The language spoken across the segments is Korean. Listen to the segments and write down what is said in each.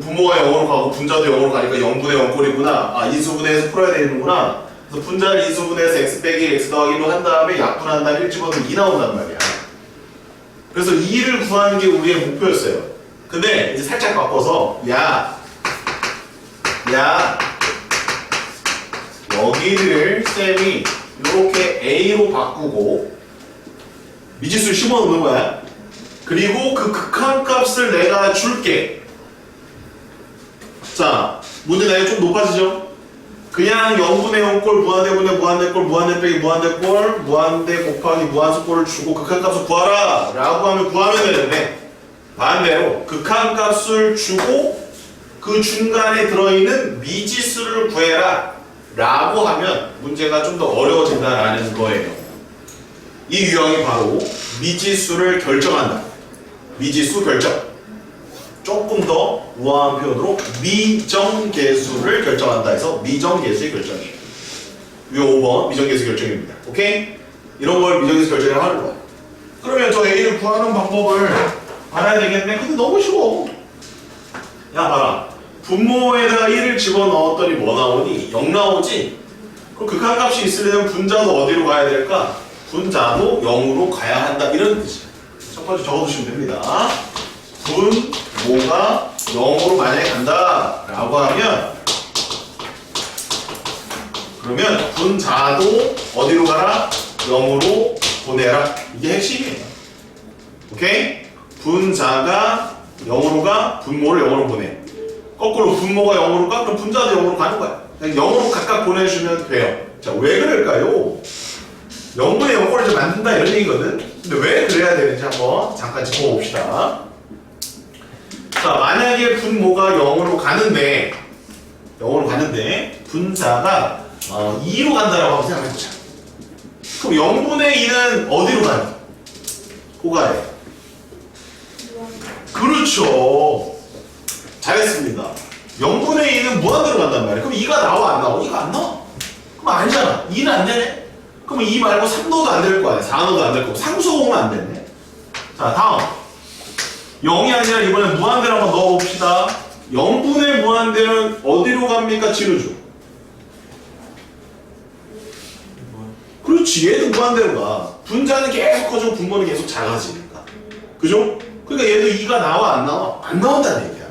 분모가 0으로 가고 분자도 0으로 가니까 0분의 0꼴이구나. 아, 인수분해해서 풀어야 되는구나. 그래서 분자를 인수분해해서 x 빼기 x 더하기로 한 다음에 약분한 다음에 1 집어넣으면 2 나온단 말이야. 그래서 2를 구하는 게 우리의 목표였어요. 근데 이제 살짝 바꿔서 여기를 쌤이 이렇게 A로 바꾸고 미지수를 심어놓는 거야. 그리고 그 극한값을 내가 줄게. 자, 문제 나이가 좀 높아지죠? 그냥 0분의 0꼴 무한대분의 무한대꼴 무한대 빼기 무한대꼴 무한대 곱하기 무한수꼴을 주고 극한값을 구하라 라고 하면 구하면 되는데, 반대로 극한값을 주고 그 중간에 들어있는 미지수를 구해라 라고 하면 문제가 좀 더 어려워진다라는 거예요. 이 유형이 바로 미지수를 결정한다. 미지수 결정. 조금 더 우아한 표현으로 미정계수를 결정한다 해서 미정계수의 결정이에요. 이 5번 미정계수 결정입니다. 오케이? 이런 걸 미정계수 결정이라고 하는 거야. 그러면 저 A를 구하는 방법을 알아야 되겠네. 근데 너무 쉬워. 야, 봐라. 분모에다가 1을 집어넣었더니 뭐 나오니? 0 나오지? 그럼 극한값이 있으려면 분자도 어디로 가야 될까? 분자도 0으로 가야 한다. 이런 뜻이야. 첫 번째 적어두시면 됩니다. 분모가 0으로 만약에 간다 라고 하면, 그러면 분자도 어디로 가라? 0으로 보내라. 이게 핵심이에요. 오케이? 분자가 0으로 가, 분모를 0으로 보내. 거꾸로 분모가 0으로 가, 그럼 분자도 0으로 가는 거야. 그냥 0으로 각각 보내주면 돼요. 자, 왜 그럴까요? 0분의 0꼴을 좀 만든다 이런 얘기거든. 근데 왜 그래야 되는지 한번 잠깐 짚어봅시다. 자, 만약에 분모가 0으로 가는데 분자가 2로 간다라고 한번 생각해보자. 그럼 0분의 2는 어디로 가니? 고가에. 그렇죠. 잘했습니다. 0분의 2는 무한대로 간단 말이야. 그럼 2가 나와 안 나와? 2가 안 나와. 그럼 아니잖아. 2는 안 되네. 그러면 2 말고 3넣어도 안 될 거 아니야. 4넣어도 안 될 거고. 상수호면 안 되네. 자, 다음. 0이 아니라 이번엔 무한대로 한번 넣어봅시다. 0분의 무한대는 어디로 갑니까? 지르죠. 그렇지. 얘도 무한대로 가. 분자는 계속 커지고 분모는 계속 작아지니까. 그죠? 그러니까 얘도 2가 나와 안 나와? 안 나온다는 얘기야.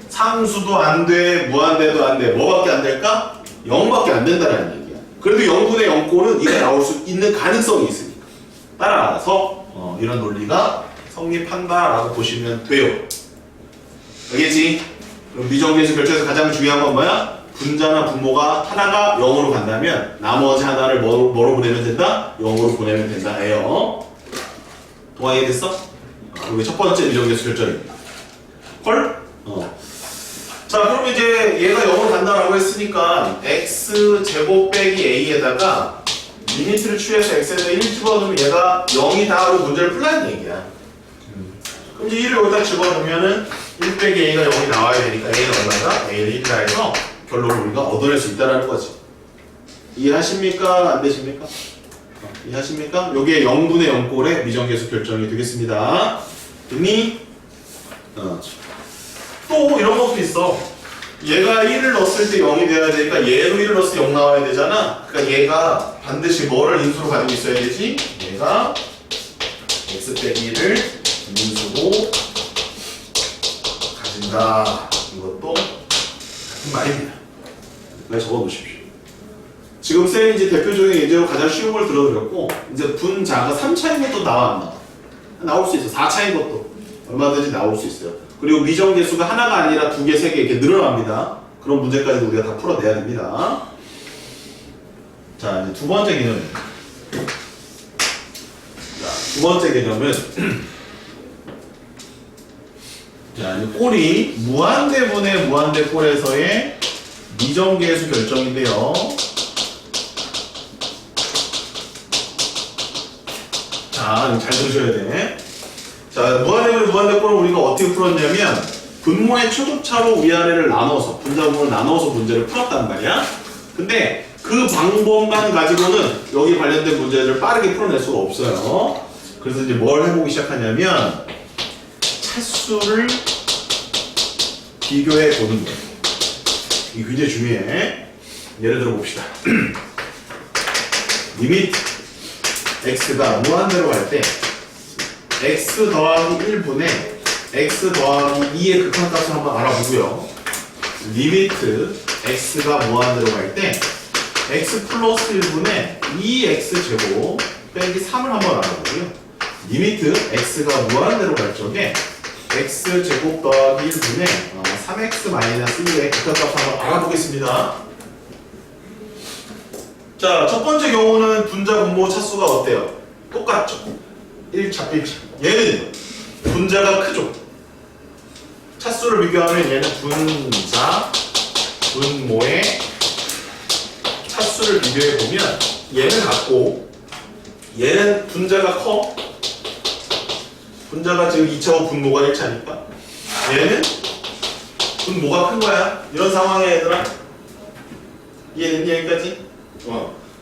상수도 안 돼, 무한대도 안 돼. 뭐밖에 안 될까? 0밖에 안 된다는 얘기야. 그래도 0분의 0꼴은 2가 나올 수 있는 가능성이 있으니까. 따라서 이런 논리가 성립한다라고 보시면 돼요. 알겠지? 그럼 미정계수 결정에서 가장 중요한 건 뭐야? 분자나 분모가 하나가 0으로 간다면 나머지 하나를 뭐로 보내면 된다? 0으로 보내면 된다 해요. 동의가 됐어? 이게 첫 번째 미정계수 결정입니다. 헐? 자, 그럼 이제 얘가 0으로 간다라고 했으니까 x제곱 빼기 a에다가 리미트를 취해서 x에다 1 집어넣으면 얘가 0이다로 문제를 풀라는 얘기야. 그럼 이제 1을 여기다 집어넣으면은 1 빼기 a가 0이 나와야 되니까 a는 얼마다? a를 1이라 해서 결론을 우리가 얻어낼 수 있다는 거지. 이해하십니까? 안 되십니까? 이해하십니까? 요게 0분의 0꼴의 미정계수 결정이 되겠습니다. 됐니? 또 이런 것도 있어. 얘가 1을 넣었을 때 0이 돼야 되니까 얘도 1을 넣었을 때 0 나와야 되잖아. 그러니까 얘가 반드시 뭐를 인수로 가지고 있어야 되지? 얘가 x 빼기 1을 인수로 가진다. 이것도 같은 말입니다. 네, 적어놓으십시오. 지금 쌤이 이제 대표적인 예제로 가장 쉬운 걸 들어드렸고, 이제 분자가 3차인 것도 나와 안 나와? 나올 수 있어. 4차인 것도 얼마든지 나올 수 있어요. 그리고 미정계수가 하나가 아니라 2개, 3개 이렇게 늘어납니다. 그런 문제까지도 우리가 다 풀어내야 됩니다. 자, 이제 두 번째 개념입니다. 자, 두 번째 개념은 자, 이 꼴이 무한대분의 무한대꼴에서의 미정계수 결정인데요. 자, 잘 들으셔야 돼. 자, 무한대분의 무한대꼴을 우리가 어떻게 풀었냐면 분모의 초급차로 위아래를 나눠서 분자분모를 나눠서 문제를 풀었단 말이야. 근데 그 방법만 가지고는 여기 관련된 문제를 빠르게 풀어낼 수가 없어요. 그래서 이제 뭘 해보기 시작하냐면 차수를 비교해 보는 거예요. 이게 굉장히 중요해. 예를 들어 봅시다. 리미트 x가 무한대로 갈 때 x 더하기 1분의 x 더하기 2의 극한값을 한번 알아보고요. 리미트 x가 무한대로 갈 때 x 플러스 1분의 2x제곱 빼기 3을 한번 알아보고요. 리미트 x가 무한대로 갈 적에 x제곱 더하기 1분의 3x 마이너스 1의 극한값을 한번 알아보겠습니다. 자, 첫 번째 경우는 분자 분모 차수가 어때요? 똑같죠? 1차, 1차. 얘는 분자가 크죠? 차수를 비교하면 얘는 분자, 분모의 차수를 비교해보면 얘는 같고 얘는 분자가 커. 분자가 지금 2차고 분모가 1차니까 얘는 분모가 큰 거야. 이런 상황에 얘들아 이해됐니 여기까지?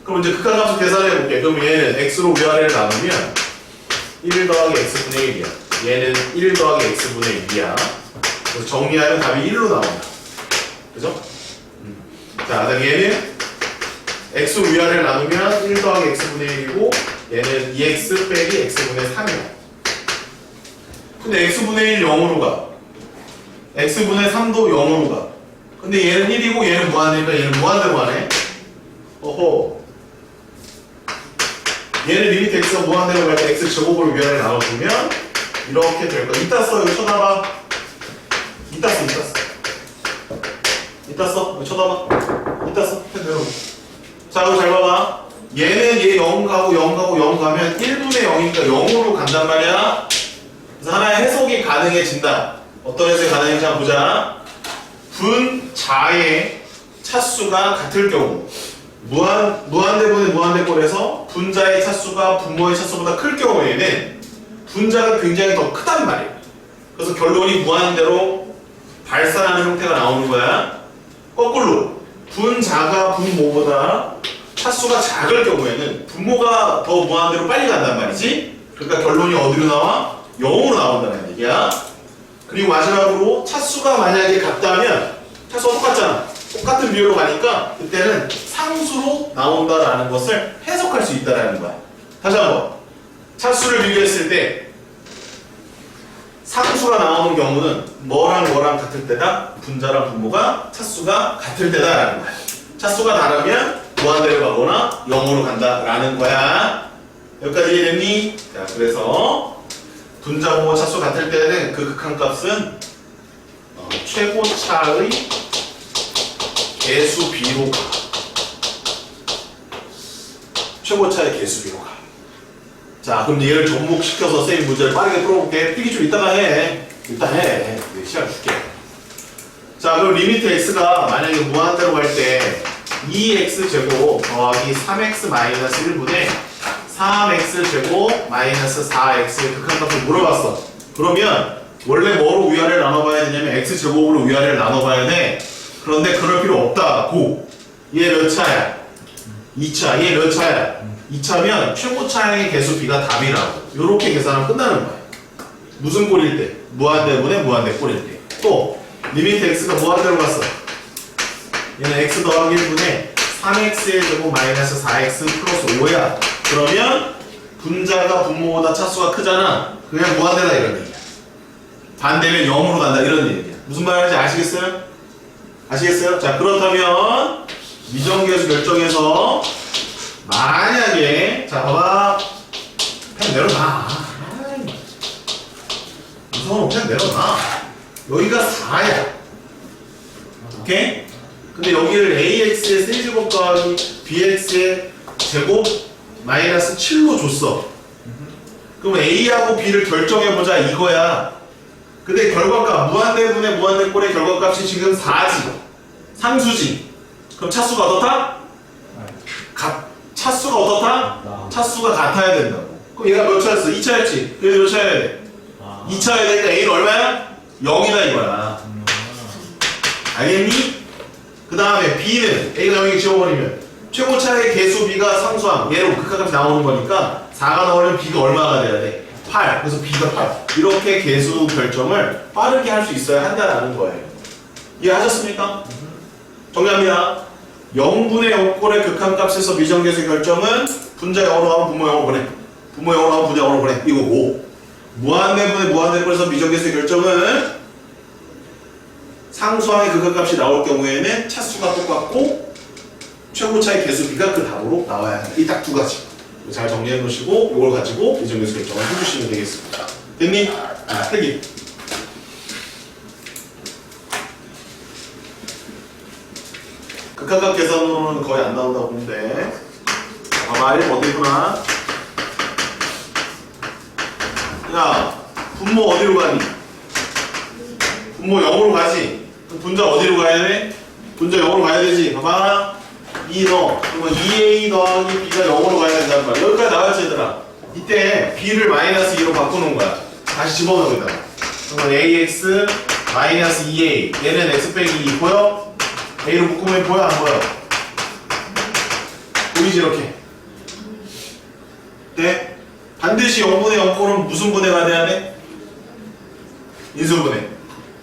그럼 이제 극한값을 계산해 볼게. 그럼 얘는 x로 위아래를 나누면 1 더하기 x분의 1이야. 얘는 1 더하기 x분의 2야. 그래서 정리하면 답이 1로 나온다. 그죠? 자, 그다음 얘는 x로 위아래를 나누면 1 더하기 x분의 1이고 얘는 2x 빼기 x분의 3이야. 근데 x분의 1 0으로 가. x분의 3도 0으로 가. 근데 얘는 1이고 얘는 무한대니까 얘는 무한대로 가네. 어허. 얘는 리미트 x가 무한대로 갈 때 x 제곱으로 위아래 나눠주면 이렇게 될 거야. 이따 써. 여기 쳐다봐. 이따 써. 이따 써. 여기 쳐다봐. 이따 써. 펜 내려놓고. 자, 그럼 잘 봐봐. 얘는 얘 0 가고 0 가고 0 가면 1분의 0이니까 0으로 간단 말이야. 그래서 하나의 해석이 가능해진다. 어떤 해석이 가능해진지 한번 보자. 분자의 차수가 같을 경우 무한대분의 무한대꼴에서 분자의 차수가 분모의 차수보다 클 경우에는 분자가 굉장히 더 크단 말이에요. 그래서 결론이 무한대로 발산하는 형태가 나오는 거야. 거꾸로 분자가 분모보다 차수가 작을 경우에는 분모가 더 무한대로 빨리 간단 말이지. 그러니까 결론이 어디로 나와? 0으로 나온다는 얘기야. 그리고 마지막으로 차수가 만약에 같다면 차수가 똑같잖아. 똑같은 비율로 가니까 그때는 상수로 나온다라는 것을 해석할 수 있다라는 거야. 다시 한번 차수를 비교했을 때 상수가 나오는 경우는 뭐랑 뭐랑 같을 때다? 분자랑 분모가 차수가 같을 때다라는 거야. 차수가 다르면 무한대로 가거나 0으로 간다라는 거야. 여기까지 이해됐니? 자, 그래서 분자 분모 차수 같을 때는 그 극한값은 최고차의 개수 비로 가. 최고차의 개수 비로 가. 자, 그럼 얘를 접목시켜서 쌤이 문제를 빠르게 풀어볼게. 필기 좀 이따가 해. 일단 해. 시간 줄게. 자, 그럼 리미트 x가 만약에 무한대로 갈 때 2x제곱 더하기 3x 마이너스 1분의 3x제곱 마이너스 4x 극한값을 물어봤어. 그러면 원래 뭐로 위아래를 나눠봐야 되냐면 x제곱으로 위아래를 나눠봐야 돼. 그런데 그럴 필요 없다고. 얘 몇 차야? 2차. 얘 몇 차야? 2차면 최고차의 개수 b가 답이라고. 요렇게 계산하면 끝나는 거야. 무슨 꼴일 때? 무한대분의 무한대 꼴일 때. 또 리미트 x가 무한대로 갔어. 얘는 x 더하기 1분의 3x의 제곱 마이너스 4x 플러스 5야. 그러면 분자가 분모보다 차수가 크잖아. 그냥 무한대다 이런 얘기야. 반대면 0으로 간다 이런 얘기야. 무슨 말인지 아시겠어요? 아시겠어요? 자, 그렇다면 미정계수 결정해서 만약에 자 봐봐. 펜 내려놔. 무서운 펜 내려놔. 여기가 4야. 오케이? 근데 여기를 ax의 세제곱 더하기 bx의 제곱 마이너스 7로 줬어. 그럼 a하고 b를 결정해보자 이거야. 근데 결과값 무한대분의 무한대꼴의 결과값이 지금 4지. 상수지. 그럼 차수가 어떻다? 차수가 어떻다? 차수가 같아야 된다고. 그럼 얘가 몇 차였어? 2차였지. 그래서 몇 차여야 돼? 2차여야 되니까 a는 얼마야? 0이다 이거야. 알겠니? 그 다음에 b는 a가 0이 지워버리면 최고차의 개수 b가 상수함. 얘로 극한값이 나오는 거니까 4가 나오려면 b가 얼마가 돼야 돼? 8. 그래서 b가 8. 이렇게 개수 결정을 빠르게 할 수 있어야 한다는 거예요. 이해하셨습니까? 정리합니다. 0분의 0꼴의 극한값에서 미정계수의 결정은 분자 0으로 하면 분모 0으로 보내. 분모 0으로 하면 분자 0으로 보내. 이거고 무한대분의 무한대꼴에서 미정계수의 결정은 상수항의 극한값이 나올 경우에는 차수가 똑같고 최고차의 개수비가 그 답으로 나와야 한다. 이 딱 두 가지 잘 정리해 놓으시고 이걸 가지고 미정계수 결정을 해주시면 되겠습니다. 됐니? 필기. 극한값 계산으로는 거의 안 나온다고 보는데 봐봐 1번 어디구나. 야 분모 어디로 가니? 분모 0으로 가지. 그럼 분자 어디로 가야 돼? 분자 0으로 가야 되지. 봐봐 2 넣어. 그러면 2a 더하기 b가 0으로 가야 된단 말이야. 여기까지 나왔지 얘들아. 이때 b를 마이너스 2로 바꾸는 거야. 다시 집어넣어 여기다가. 그러면 ax 마이너스 2a 얘는 x 빼기 2 보여? a로 묶으면 보여 안 보여? 보이지 이렇게. 네? 반드시 0분의 0꼴은 무슨 분해가 돼야 돼? 인수분해.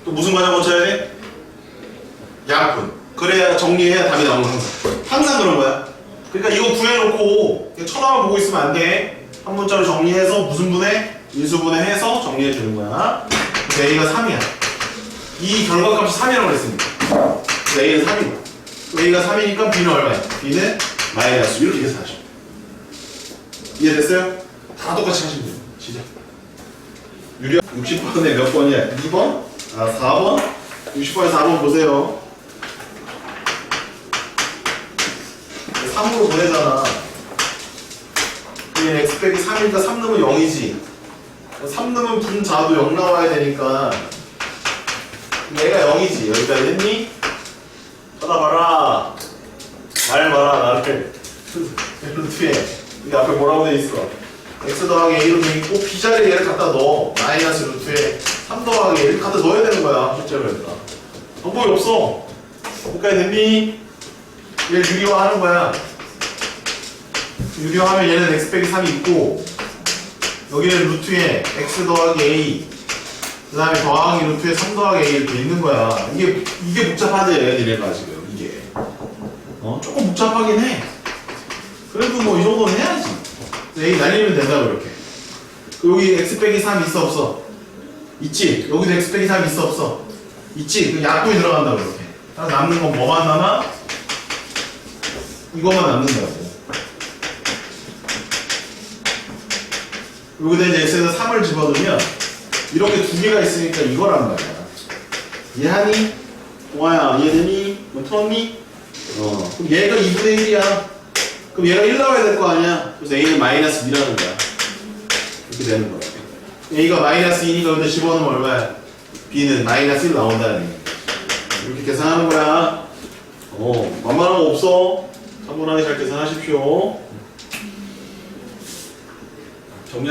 또 무슨 과정 거쳐야 돼? 약분. 그래야 정리해야 답이 나오는 항상. 항상 그런 거야. 그러니까 이거 구해놓고 쳐다만 보고 있으면 안 돼. 한 문자로 정리해서 무슨 분해? 인수분해해서 정리해 주는 거야. A가 3이야. 이 결과값이 3이라고 그랬으니까. A는 3이고. A가 3이니까 B는 얼마야? B는 마이너스 이렇게 계산하셔. 이해됐어요? 다 똑같이 하시면 돼요. 시작. 유리 60번에 몇 번이야? 2번? 아 4번? 60번에 4번 보세요. 3으로 보내잖아. 얘 x 빼기 3이니까 3 넣으면 0이지. 3 넣으면 분자도 0 나와야 되니까 얘가 0이지. 여기까지 했니? 쳐다봐라. 말 봐라 나를. 루트에 여기 앞에 뭐라고 돼 있어? x 더하기 a로 돼 있고 b 자리에 얘를 갖다 넣어. 마이너스 루트에 3 더하기 a를 갖다 넣어야 되는 거야. 실제로 얘들아. 방법이 없어. 여기까지 됐니? 얘를 유리화하는 거야. 유리화하면 얘는 x 빼기 3이 있고 여기는 루트에 x 더하기 a 그 다음에 더하기 루트에 3 더하기 a 이렇게 있는 거야. 이게 복잡하지 얘네가 지금 이게 조금 복잡하긴 해. 그래도 뭐 이 정도는 해야지. a 날리면 된다고 이렇게. 여기 x 빼기 3 있어 없어? 있지. 여기도 x 빼기 3 있어 없어? 있지. 그 약분이 들어간다고 이렇게. 남는 건 뭐만 남아? 이거만 남는다고. 여기다 이제 x에서 3을 집어넣으면 이렇게 두 개가 있으니까 이거란 말이야. 이해하니? 동아야 이해되니? 뭐 틀었니? 그럼 얘가 2분의 1이야. 그럼 얘가 1 나와야 될 거 아니야. 그래서 a는 마이너스 2라는 거야. 이렇게 되는 거야. a가 마이너스 2니까 여기다 집어넣으면 얼마야? b는 마이너스 1 나온다는 얘기야. 이렇게 계산하는 거야. 만만한 거 없어. 차분하게 잘 계산하십시오. 정리